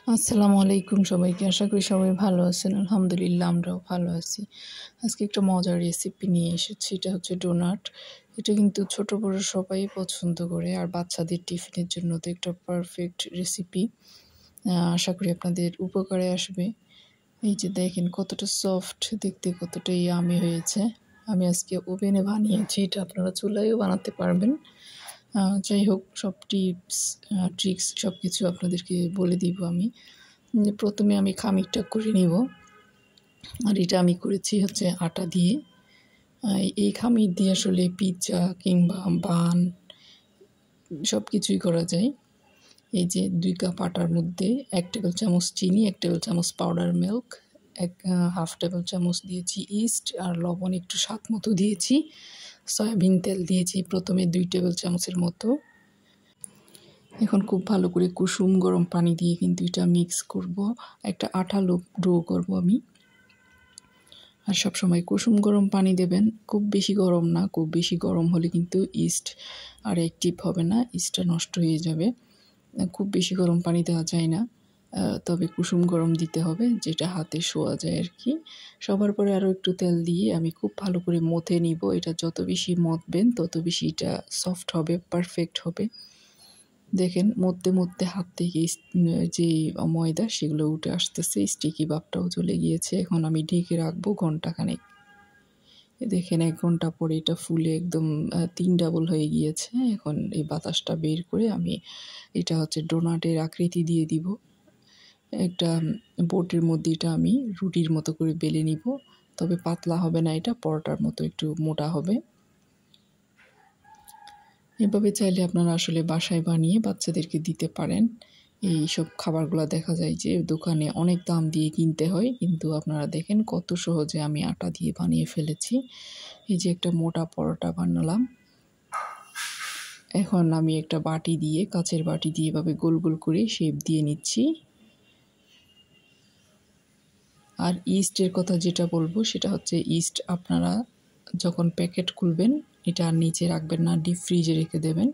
আসসালামু আলাইকুম সবাইকে। আশা করি সবাই ভালো আছেন। আলহামদুলিল্লাহ আমরাও ভালো আছি। আজকে একটা মজার রেসিপি নিয়ে এসেছি। এটা হচ্ছে ডোনাট। এটা কিন্তু ছোট বড় সবাই পছন্দ করে, আর বাচ্চাদের টিফিনের জন্য তো একটা পারফেক্ট রেসিপি। আশা করি আপনাদের উপকারে আসবে। এই যে দেখেন কতটা সফট, দেখতে কতটা ইয়ামি হয়েছে। আমি আজকে ওভেনে বানিয়েছি, এটা আপনারা চুলায়ও বানাতে পারবেন। যাই হোক, সব টিপস ট্রিক্স সব কিছু আপনাদেরকে বলে দিব আমি। প্রথমে আমি খামিরটা করে নিব, আর এটা আমি করেছি হচ্ছে আটা দিয়ে। এই খামির দিয়ে আসলে পিৎজা কিংবা বান সব কিছুই করা যায়। এই যে 2 কাপ আটার মধ্যে 1 টেবিল চামচ চিনি, 1 টেবিল চামচ পাউডার মিল্ক, হাফ টেবিল চামচ দিয়েছি ইস্ট, আর লবণ একটু স্বাদ মতো দিয়েছি। সয়াবিন তেল দিয়েছি প্রথমে 2 টেবিল চামচের মতো। এখন খুব ভালো করে কুসুম গরম পানি দিয়ে কিন্তু এটা মিক্স করব। একটা আঠালো ডো করব আমি। আর সবসময় কুসুম গরম পানি দেবেন, খুব বেশি গরম না। খুব বেশি গরম হলে কিন্তু ইস্ট আর অ্যাক্টিভ হবে না, ইস্টটা নষ্ট হয়ে যাবে। খুব বেশি গরম পানি দেওয়া যায় না, তবে কুসুম গরম দিতে হবে, যেটা হাতে ছোঁয়া যায় আর কি। সবার পরে আরও একটু তেল দিয়ে আমি খুব ভালো করে মথে নিব। এটা যত বেশি মথবেন তত বেশি এটা সফট হবে, পারফেক্ট হবে। দেখেন মধ্যে মধ্যে হাত থেকে যে ময়দা সেগুলো উঠে আসতেছে, স্টিকি ভাবটাও চলে গিয়েছে। এখন আমি ঢেকে রাখবো ঘন্টাখানেক। দেখেন 1 ঘন্টা পরে এটা ফুলে একদম 3 ডাবল হয়ে গিয়েছে। এখন এই বাতাসটা বের করে আমি এটা হচ্ছে ডোনাটের আকৃতি দিয়ে দিব। একটা বোটের মধ্যে এটা আমি রুটির মতো করে বেলে নিব, তবে পাতলা হবে না, এটা পরোটার মতো একটু মোটা হবে। এভাবে চাইলে আপনারা আসলে বাসায় বানিয়ে বাচ্চাদেরকে দিতে পারেন। এই সব খাবারগুলো দেখা যায় যে দোকানে অনেক দাম দিয়ে কিনতে হয়, কিন্তু আপনারা দেখেন কত সহজে আমি আটা দিয়ে বানিয়ে ফেলেছি। এই যে একটা মোটা পরোটা বানালাম। এখন আমি একটা বাটি দিয়ে, কাচের বাটি দিয়ে এভাবে গোল গোল করে শেপ দিয়ে নিচ্ছি। আর ইস্টের কথা যেটা বলবো সেটা হচ্ছে, ইস্ট আপনারা যখন প্যাকেট খুলবেন এটা আর নিচে রাখবেন না, ডিপ ফ্রিজে রেখে দেবেন।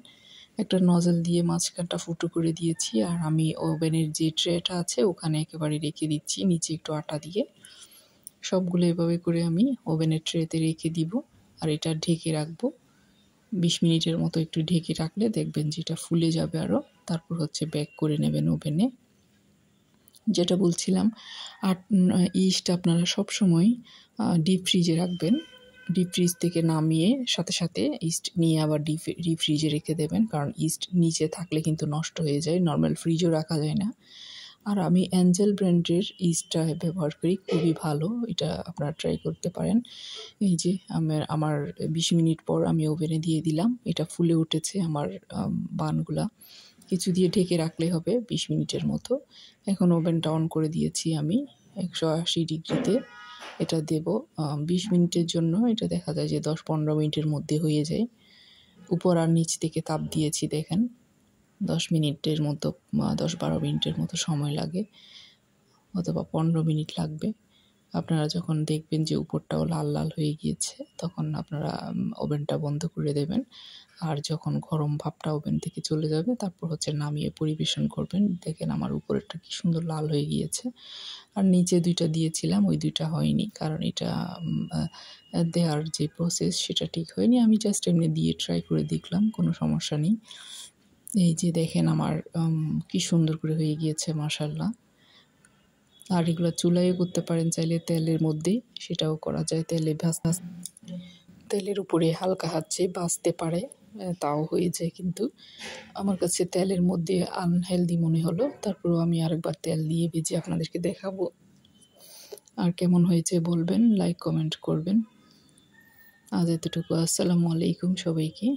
একটা নজল দিয়ে মাঝখানটা ফুটো করে দিয়েছি, আর আমি ওভেনের যে ট্রেটা আছে ওখানে একেবারে রেখে দিচ্ছি নিচে একটু আটা দিয়ে। সবগুলো এভাবে করে আমি ওভেনের ট্রেতে রেখে দিব, আর এটা ঢেকে রাখবো 20 মিনিটের মতো। একটু ঢেকে রাখলে দেখবেন যে এটা ফুলে যাবে আরও। তারপর হচ্ছে বেক করে নেবেন ওভেনে। যেটা বলছিলাম, আর ইস্ট আপনারা সবসময় ডিপ ফ্রিজে রাখবেন। ডিপ ফ্রিজ থেকে নামিয়ে সাথে সাথে ইস্ট নিয়ে আবার ডিপ ফ্রিজে রেখে দেবেন, কারণ ইস্ট নিচে থাকলে কিন্তু নষ্ট হয়ে যায়, নর্মাল ফ্রিজও রাখা যায় না। আর আমি অ্যাঞ্জেল ব্র্যান্ডের ইস্টটা ব্যবহার করি, খুবই ভালো, এটা আপনারা ট্রাই করতে পারেন। এই যে আমার 20 মিনিট পর আমি ওভেনে দিয়ে দিলাম, এটা ফুলে উঠেছে আমার বানগুলা। কিছু দিয়ে ঢেকে রাখলে হবে 20 মিনিটের মতো। এখন ওভেনটা অন করে দিয়েছি আমি 180 ডিগ্রিতে। এটা দেব 20 মিনিটের জন্য। এটা দেখা যায় যে 10-15 মিনিটের মধ্যে হয়ে যায়। উপর আর নিচ থেকে তাপ দিয়েছি দেখেন। 10 মিনিটের মতো, 10-12 মিনিটের মতো সময় লাগে, অথবা 15 মিনিট লাগবে। আপনারা যখন দেখবেন যে উপরটাও লাল লাল হয়ে গিয়েছে তখন আপনারা ওভেনটা বন্ধ করে দেবেন। আর যখন গরম ভাবটা ওভেন থেকে চলে যাবে তারপর হচ্ছে নামিয়ে পরিবেশন করবেন। দেখেন আমার উপরেরটা কি সুন্দর লাল হয়ে গিয়েছে। আর নিচে 2টা দিয়েছিলাম, ওই 2টা হয়নি, কারণ এটা দেওয়ার যে প্রসেস সেটা ঠিক হয়নি। আমি জাস্ট এমনি দিয়ে ট্রাই করে দেখলাম, কোনো সমস্যা নেই। এই যে দেখেন আমার কি সুন্দর করে হয়ে গিয়েছে মাশাআল্লাহ। আর এগুলো চুলায়ও করতে পারেন চাইলে, তেলের মধ্যে সেটাও করা যায়। তেলের উপরে হালকা হাতে ভাজতে পারে, তাও হয়ে যায়। কিন্তু আমার কাছে তেলের মধ্যে আনহেলদি মনে হলো, তারপরেও আমি আরেকবার তেল দিয়ে ভেজে আপনাদেরকে দেখাবো। আর কেমন হয়েছে বলবেন, লাইক কমেন্ট করবেন। আজ এতটুকু। আসসালামু আলাইকুম সবাইকে।